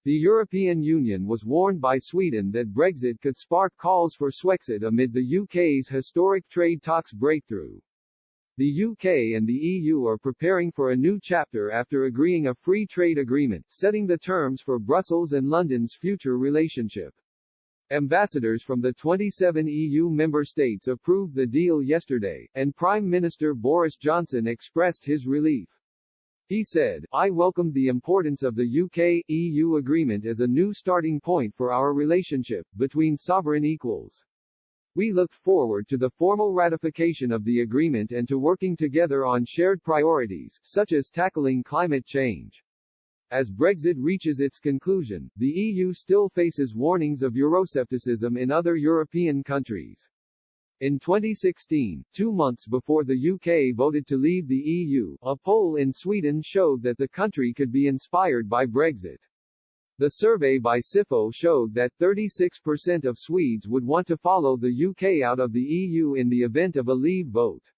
The European Union was warned by Sweden that Brexit could spark calls for Swexit amid the UK's historic trade talks breakthrough. The UK and the EU are preparing for a new chapter after agreeing a free trade agreement, setting the terms for Brussels and London's future relationship. Ambassadors from the 27 EU member states approved the deal yesterday, and Prime Minister Boris Johnson expressed his relief. He said, "I welcomed the importance of the UK-EU agreement as a new starting point for our relationship, between sovereign equals. We look forward to the formal ratification of the agreement and to working together on shared priorities, such as tackling climate change." As Brexit reaches its conclusion, the EU still faces warnings of Euroscepticism in other European countries. In 2016, 2 months before the UK voted to leave the EU, a poll in Sweden showed that the country could be inspired by Brexit. The survey by SIFO showed that 36% of Swedes would want to follow the UK out of the EU in the event of a leave vote.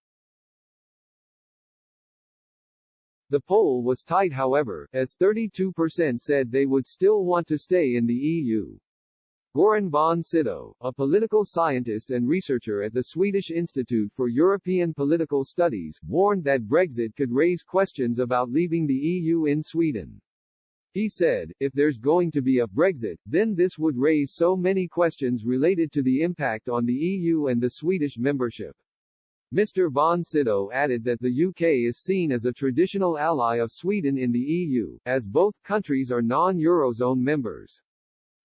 The poll was tight however, as 32% said they would still want to stay in the EU. Goran von Sydow, a political scientist and researcher at the Swedish Institute for European Political Studies, warned that Brexit could raise questions about leaving the EU in Sweden. He said, "If there's going to be a Brexit, then this would raise so many questions related to the impact on the EU and the Swedish membership." Mr. von Sydow added that the UK is seen as a traditional ally of Sweden in the EU, as both countries are non-Eurozone members.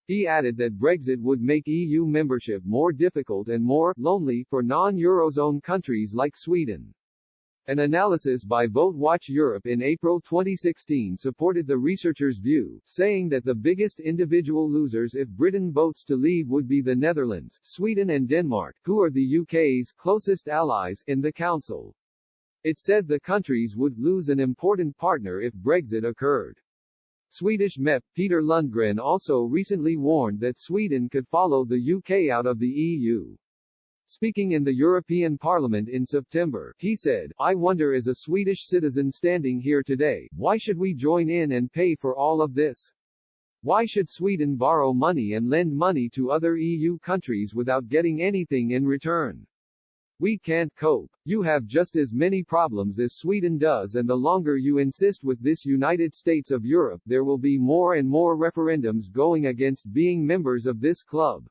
He added that Brexit would make EU membership more difficult and more lonely for non-Eurozone countries like Sweden. An analysis by Vote Watch Europe in April 2016 supported the researchers' view, saying that the biggest individual losers if Britain votes to leave would be the Netherlands, Sweden and Denmark, who are the UK's closest allies, in the Council. It said the countries would lose an important partner if Brexit occurred. Swedish MEP Peter Lundgren also recently warned that Sweden could follow the UK out of the EU. Speaking in the European Parliament in September, he said, "I wonder as a Swedish citizen standing here today, why should we join in and pay for all of this? Why should Sweden borrow money and lend money to other EU countries without getting anything in return? We can't cope. You have just as many problems as Sweden does, and the longer you insist with this United States of Europe, there will be more and more referendums going against being members of this club."